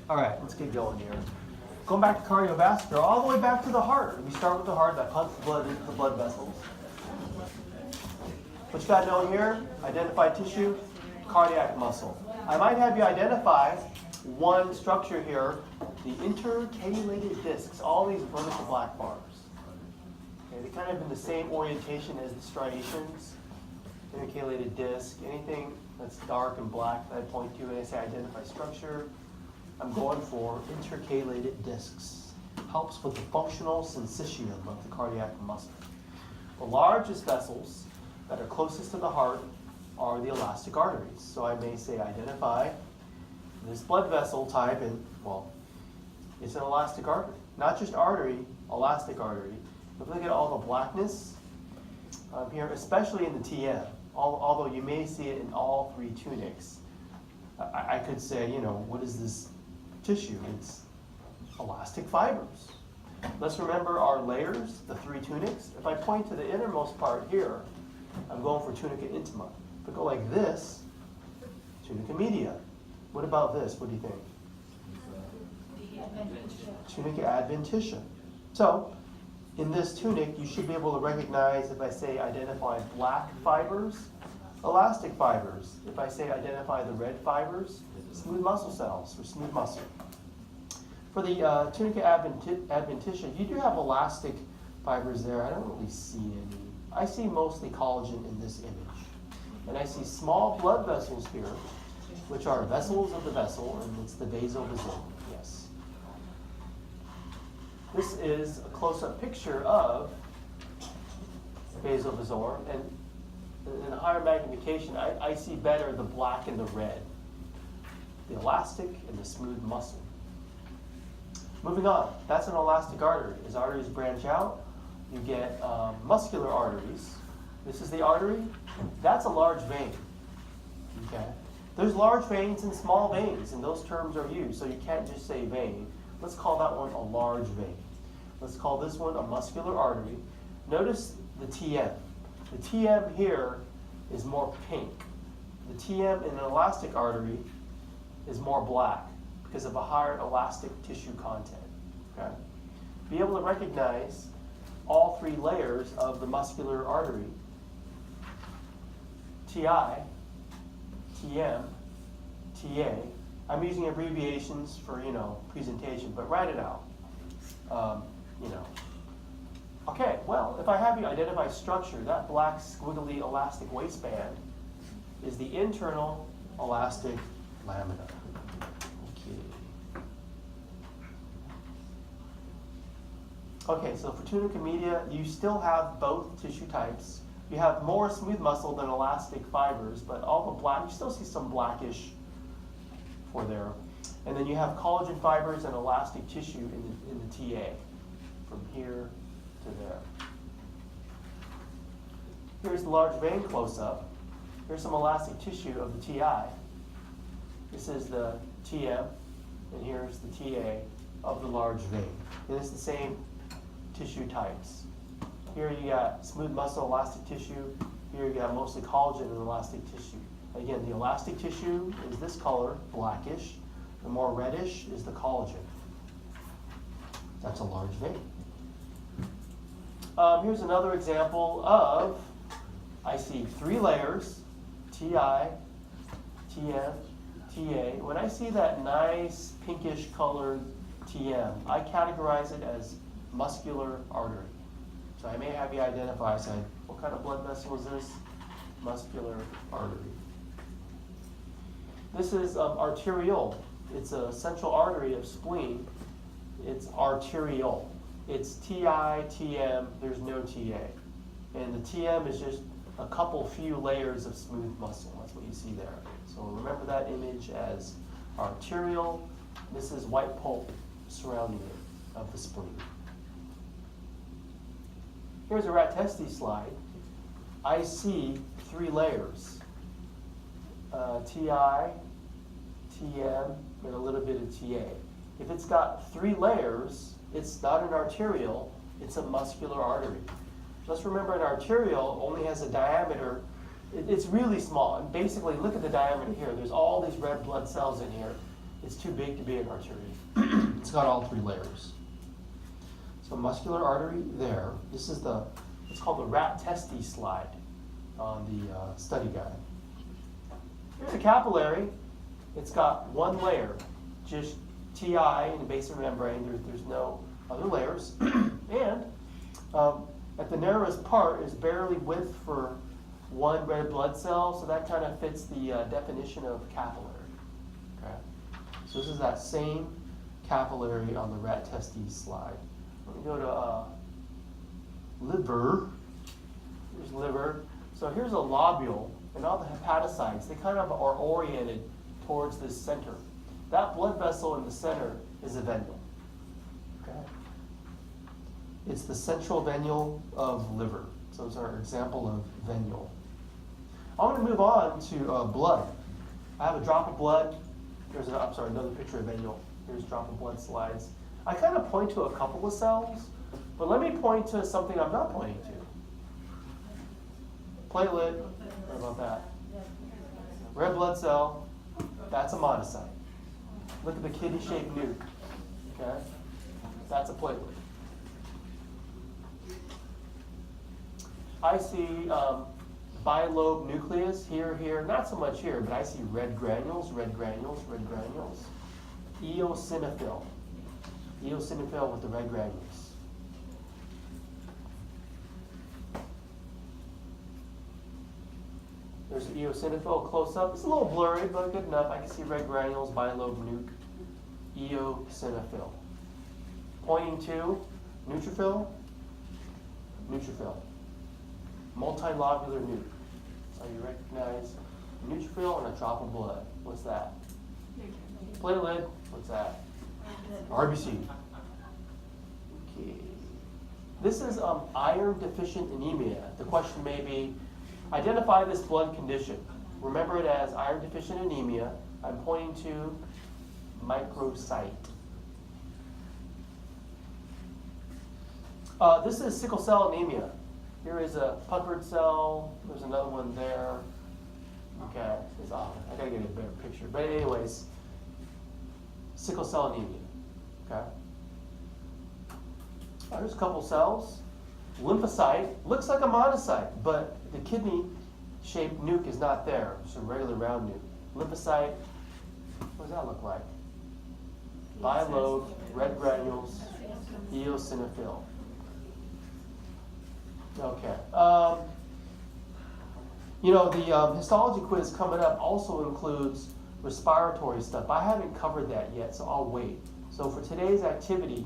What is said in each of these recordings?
All right, let's get going here. Going back to cardiovascular, all the way back to the heart. We start with the heart that pumps blood into the blood vessels. What you got to know here, identify tissue, cardiac muscle. I might have you identify one structure here, the intercalated discs, all these vertical black bars. Okay, they're kind of in the same orientation as the striations. Intercalated disc, anything that's dark and black that I point to when I say identify structure, I'm going for intercalated discs. Helps with the functional syncytium of the cardiac muscle. The largest vessels that are closest to the heart are the elastic arteries. So I may say identify this blood vessel type, and well, it's an elastic artery. Not just artery, elastic artery. If you look at all the blackness here, especially in the TM, although you may see it in all three tunics, I could say, you know, what is this tissue? It's elastic fibers. Let's remember our layers, the three tunics. If I point to the innermost part here, I'm going for tunica intima. If I go like this, tunica media. What about this? What do you think? Tunica adventitia. So, in this tunic, you should be able to recognize, if I say identify black fibers, elastic fibers. If I say identify the red fibers, smooth muscle cells, or smooth muscle. For the tunica adventitia, you do have elastic fibers there. I don't really see any. I see mostly collagen in this image. And I see small blood vessels here, which are vessels of the vessel, and it's the vasovasor. Yes. This is a close-up picture of vasovasor, and in higher magnification, I see better the black and the red, the elastic and the smooth muscle. Moving on, that's an elastic artery. As arteries branch out, you get muscular arteries. This is the artery. That's a large vein. Okay. There's large veins and small veins, and those terms are used, so you can't just say vein. Let's call that one a large vein. Let's call this one a muscular artery. Notice the TM. The TM here is more pink. The TM in an elastic artery is more black because of a higher elastic tissue content. Okay? Be able to recognize all three layers of the muscular artery. TI, TM, TA. I'm using abbreviations for, presentation, but write it out. Okay, well, if I have you identify structure, that black squiggly elastic waistband is the internal elastic lamina. Okay, so for tunica media, you still have both tissue types. You have more smooth muscle than elastic fibers, but all the black, you still see some blackish for there. And then you have collagen fibers and elastic tissue in the TA, from here to there. Here's the large vein close-up. Here's some elastic tissue of the TI. This is the TM, and here's the TA of the large vein. And it's the same tissue types. Here you got smooth muscle, elastic tissue. Here you got mostly collagen and elastic tissue. Again, the elastic tissue is this color, blackish. The more reddish is the collagen. That's a large vein. Here's another example of, I see three layers, TI, TM, TA. When I see that nice pinkish colored TM, I categorize it as muscular artery. So I may have you identify, say, what kind of blood vessel is this? Muscular artery. This is arteriole. It's a central artery of spleen. It's arteriole. It's TI, TM, there's no TA. And the TM is just a couple few layers of smooth muscle. That's what you see there. So remember that image as arteriole. This is white pulp surrounding it of the spleen. Here's a rat testes slide. I see three layers. TI, TM, and a little bit of TA. If it's got three layers, it's not an arteriole, it's a muscular artery. Just remember an arteriole only has a diameter, it's really small. And basically, look at the diameter here. There's all these red blood cells in here. It's too big to be an artery. It's got all three layers. So muscular artery there. This is it's called the rat testes slide on the study guide. Here's a capillary. It's got one layer, just TI in the basement membrane. There's no other layers. And at the narrowest part is barely width for one red blood cell, so that kind of fits the definition of capillary. Okay. So this is that same capillary on the rat testes slide. Let me go to liver. Here's liver. So here's a lobule, and all the hepatocytes, they kind of are oriented towards this center. That blood vessel in the center is a venule. Okay. It's the central venule of liver. So it's our example of venule. I'm going to move on to blood. I have a drop of blood. Another picture of venule. Here's drop of blood slides. I kind of point to a couple of cells, but let me point to something I'm not pointing to. Platelet, what about that? Red blood cell, that's a monocyte. Look at the kidney-shaped nuke, okay? That's a platelet. I see bilobe nucleus here, not so much here, but I see red granules. Eosinophil with the red granules. There's an eosinophil close up. It's a little blurry, but good enough. I can see red granules, bilobe nuke, eosinophil. Pointing to neutrophil. Multilobular nuke. So you recognize a neutrophil and a drop of blood. What's that? Platelet. What's that? RBC. Okay. This is iron deficient anemia. The question may be, identify this blood condition. Remember it as iron deficient anemia. I'm pointing to microcyte. This is sickle cell anemia. Here is a puckered cell. There's another one there. Okay, I gotta get a better picture. But anyways, sickle cell anemia. Okay. There's a couple cells. Lymphocyte looks like a monocyte, but the kidney-shaped nuke is not there. It's a regular round nuke. Lymphocyte. What does that look like? Bilobe, red granules, eosinophil. Okay. The histology quiz coming up also includes respiratory stuff. I haven't covered that yet, so I'll wait. So for today's activity,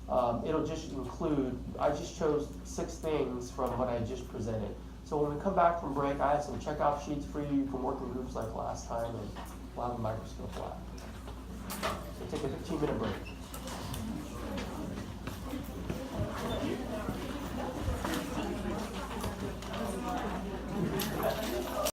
it'll just include, I just chose 6 things from what I just presented. So when we come back from break, I have some checkout sheets for you. You can work in groups like last time, and we'll have a microscope lab. So take a 15-minute break.